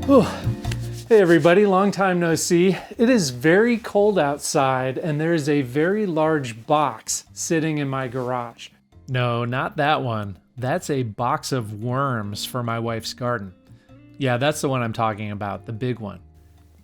Whew. Hey everybody, long time no see. It is very cold outside and there is a very large box sitting in my garage. No, not that one. That's a box of worms for my wife's garden. Yeah, that's the one I'm talking about, the big one.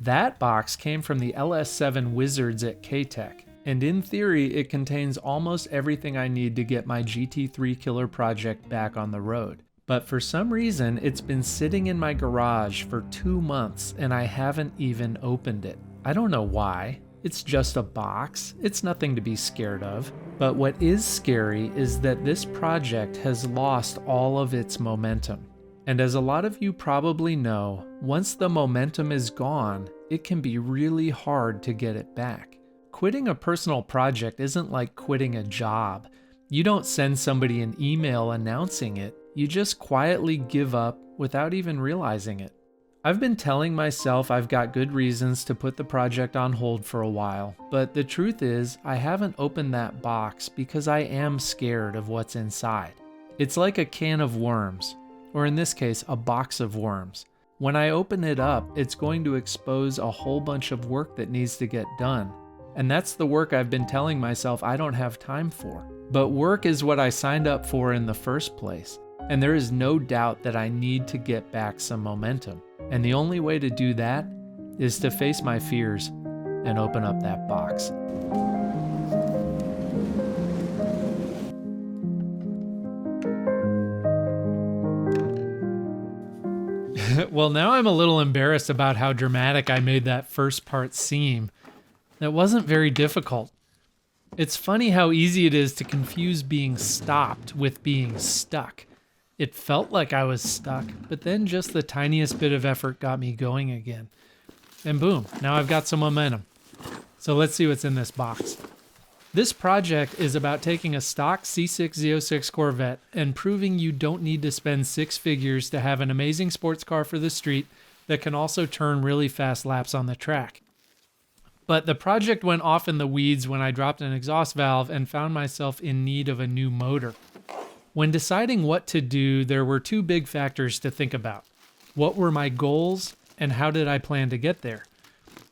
That box came from the LS7 wizards at Katech, and in theory it contains almost everything I need to get my GT3 killer project back on the road. But for some reason, it's been sitting in my garage for 2 months and I haven't even opened it. I don't know why. It's just a box. It's nothing to be scared of. But what is scary is that this project has lost all of its momentum. And as a lot of you probably know, once the momentum is gone, it can be really hard to get it back. Quitting a personal project isn't like quitting a job. You don't send somebody an email announcing it. You just quietly give up without even realizing it. I've been telling myself I've got good reasons to put the project on hold for a while, but the truth is I haven't opened that box because I am scared of what's inside. It's like a can of worms, or in this case, a box of worms. When I open it up, it's going to expose a whole bunch of work that needs to get done. And that's the work I've been telling myself I don't have time for. But work is what I signed up for in the first place. And there is no doubt that I need to get back some momentum. And the only way to do that is to face my fears and open up that box. Well, now I'm a little embarrassed about how dramatic I made that first part seem. It wasn't very difficult. It's funny how easy it is to confuse being stopped with being stuck. It felt like I was stuck, but then just the tiniest bit of effort got me going again. And boom, now I've got some momentum. So let's see what's in this box. This project is about taking a stock C6 Z06 Corvette and proving you don't need to spend six figures to have an amazing sports car for the street that can also turn really fast laps on the track. But the project went off in the weeds when I dropped an exhaust valve and found myself in need of a new motor. When deciding what to do, there were two big factors to think about. What were my goals, and how did I plan to get there?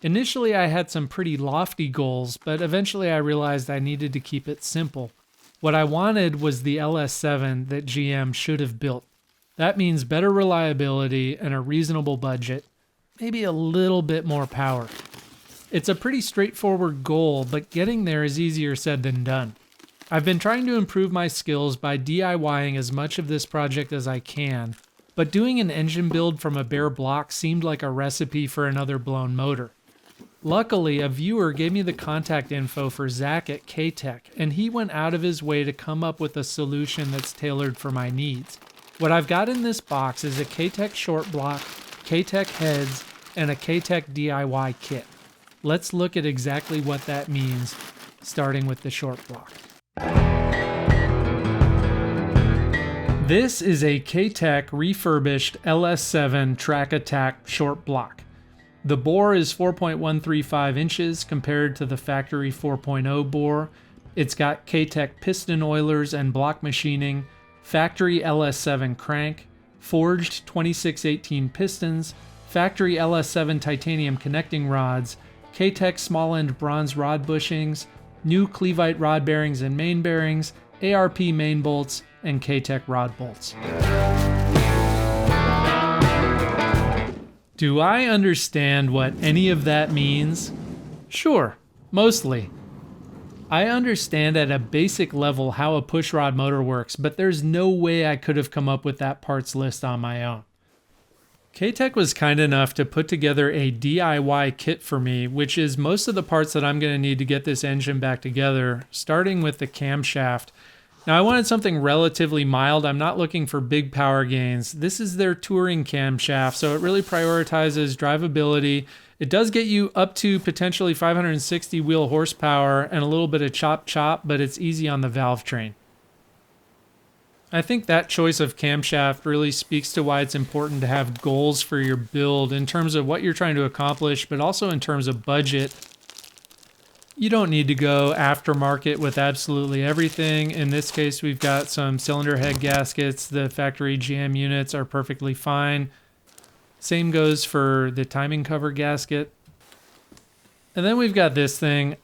Initially, I had some pretty lofty goals, but eventually I realized I needed to keep it simple. What I wanted was the LS7 that GM should have built. That means better reliability and a reasonable budget, maybe a little bit more power. It's a pretty straightforward goal, but getting there is easier said than done. I've been trying to improve my skills by DIYing as much of this project as I can, but doing an engine build from a bare block seemed like a recipe for another blown motor. Luckily, a viewer gave me the contact info for Zach at Ktech, and he went out of his way to come up with a solution that's tailored for my needs. What I've got in this box is a Ktech short block, Ktech heads, and a Ktech DIY kit. Let's look at exactly what that means, starting with the short block. This is a Ktech refurbished LS7 track attack short block. The bore is 4.135 inches compared to the factory 4.0 bore. It's got Ktech piston oilers and block machining, factory LS7 crank, forged 2618 pistons, factory LS7 titanium connecting rods, Ktech small end bronze rod bushings, new Clevite rod bearings and main bearings, ARP main bolts, and Ktech rod bolts. Do I understand what any of that means? Sure, mostly. I understand at a basic level how a pushrod motor works, but there's no way I could have come up with that parts list on my own. Ktech was kind enough to put together a DIY kit for me, which is most of the parts that I'm going to need to get this engine back together, starting with the camshaft. Now, I wanted something relatively mild. I'm not looking for big power gains. This is their touring camshaft, so it really prioritizes drivability. It does get you up to potentially 560 wheel horsepower and a little bit of chop, but it's easy on the valve train. I think that choice of camshaft really speaks to why it's important to have goals for your build in terms of what you're trying to accomplish, but also in terms of budget. You don't need to go aftermarket with absolutely everything. In this case, we've got some cylinder head gaskets. The factory GM units are perfectly fine. Same goes for the timing cover gasket. And then we've got this thing.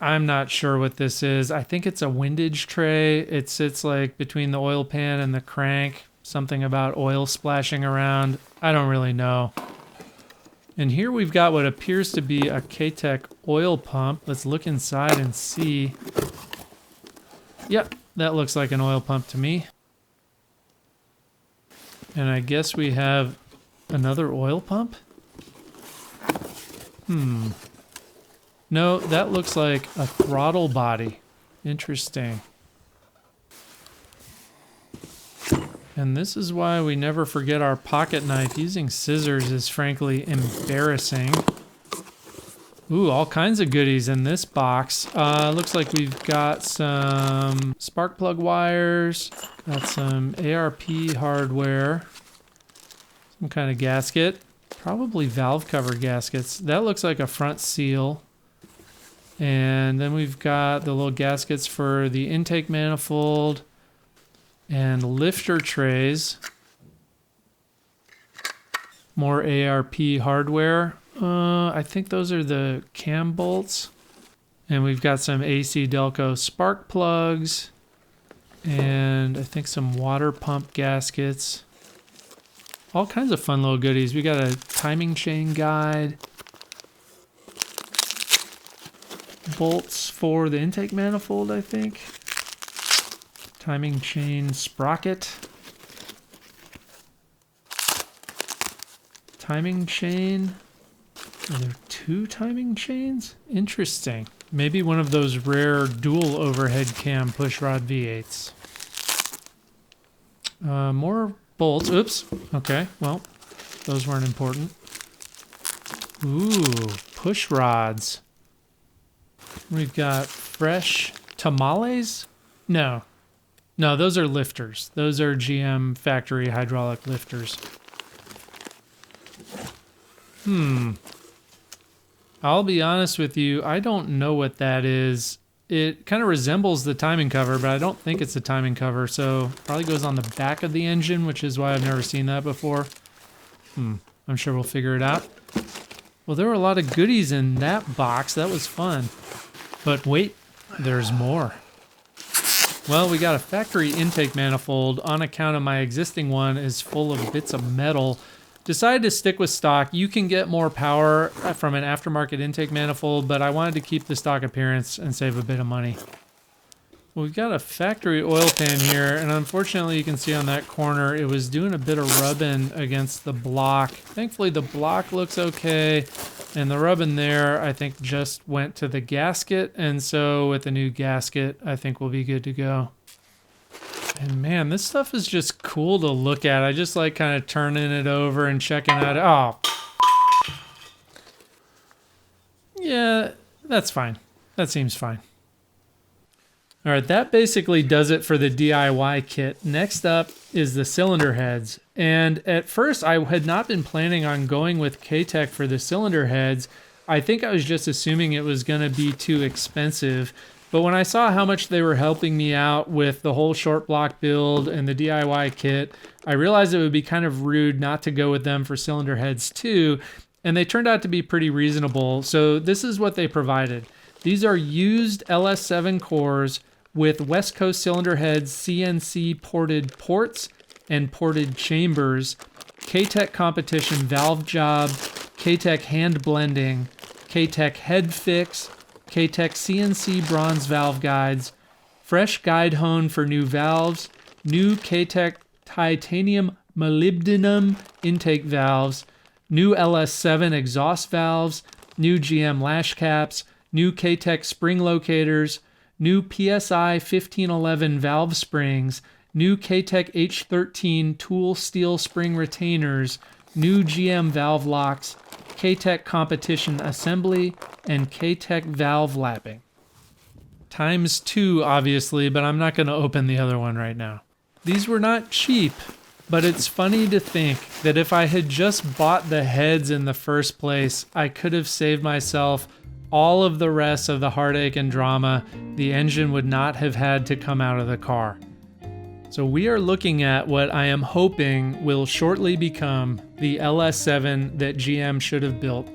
I'm not sure what this is. I think it's a windage tray. It sits like between the oil pan and the crank. Something about oil splashing around. I don't really know. And here we've got what appears to be a Ktech oil pump. Let's look inside and see. Yep, that looks like an oil pump to me. And I guess we have another oil pump? No, that looks like a throttle body. Interesting. And this is why we never forget our pocket knife. Using scissors is frankly embarrassing. Ooh, all kinds of goodies in this box. Looks like we've got some spark plug wires, got some ARP hardware, some kind of gasket, probably valve cover gaskets. That looks like a front seal. And then we've got the little gaskets for the intake manifold and lifter trays. More ARP hardware. I think those are the cam bolts. And we've got some AC Delco spark plugs. And I think some water pump gaskets. All kinds of fun little goodies. We got a timing chain guide. Bolts for the intake manifold, I think. Timing chain sprocket. Timing chain. Are there two timing chains? Interesting. Maybe one of those rare dual overhead cam pushrod V8s. More bolts. Oops. Okay, well, those weren't important. Ooh, push rods. We've got fresh tamales? No, those are lifters. Those are GM factory hydraulic lifters. I'll be honest with you, I don't know what that is. It kind of resembles the timing cover, but I don't think it's a timing cover, so probably goes on the back of the engine, which is why I've never seen that before. I'm sure we'll figure it out. Well, there were a lot of goodies in that box. That was fun. But wait, there's more. Well, we got a factory intake manifold. On account of my existing one is full of bits of metal. Decided to stick with stock. You can get more power from an aftermarket intake manifold, but I wanted to keep the stock appearance and save a bit of money. Well, we've got a factory oil pan here, and unfortunately you can see on that corner it was doing a bit of rubbing against the block. Thankfully the block looks okay, and the rubbing there I think just went to the gasket, and so with the new gasket I think we'll be good to go. And man, this stuff is just cool to look at. I just like kind of turning it over and checking out. Oh. Yeah, that's fine. That seems fine. All right, that basically does it for the DIY kit. Next up is the cylinder heads. And at first, I had not been planning on going with Ktech for the cylinder heads. I think I was just assuming it was going to be too expensive. But when I saw how much they were helping me out with the whole short block build and the DIY kit, I realized it would be kind of rude not to go with them for cylinder heads too. And they turned out to be pretty reasonable. So this is what they provided. These are used LS7 cores with West Coast cylinder heads, CNC ported ports and ported chambers, Ktech competition valve job, Ktech hand blending, Ktech head fix, Ktech CNC bronze valve guides, fresh guide hone for new valves, new Ktech titanium molybdenum intake valves, new LS7 exhaust valves, new GM lash caps, new Ktech spring locators, new PSI 1511 valve springs, new Ktech H13 tool steel spring retainers, new GM valve locks, Ktech competition assembly, and Ktech valve lapping. Times 2, obviously, but I'm not going to open the other one right now. These were not cheap, but it's funny to think that if I had just bought the heads in the first place, I could have saved myself all of the rest of the heartache and drama. The engine would not have had to come out of the car. So we are looking at what I am hoping will shortly become the LS7 that GM should have built,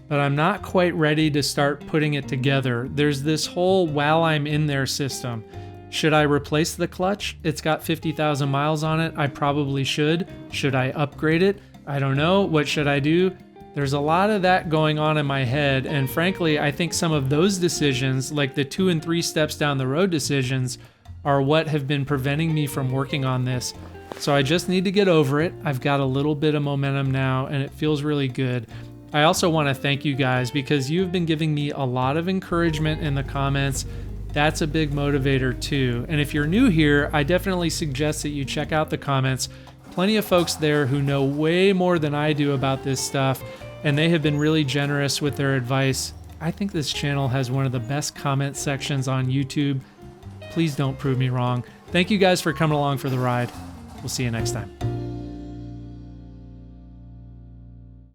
but I'm not quite ready to start putting it together. There's this whole while I'm in there system. Should I replace the clutch? It's got 50,000 miles on it. I probably should. Should I upgrade it? I don't know. What should I do? There's a lot of that going on in my head, and frankly, I think some of those decisions, like the 2 and 3 steps down the road decisions, are what have been preventing me from working on this. So I just need to get over it. I've got a little bit of momentum now, and it feels really good. I also want to thank you guys because you've been giving me a lot of encouragement in the comments. That's a big motivator too. And if you're new here, I definitely suggest that you check out the comments. Plenty of folks there who know way more than I do about this stuff, and they have been really generous with their advice. I think this channel has one of the best comment sections on YouTube. Please don't prove me wrong. Thank you guys for coming along for the ride. We'll see you next time.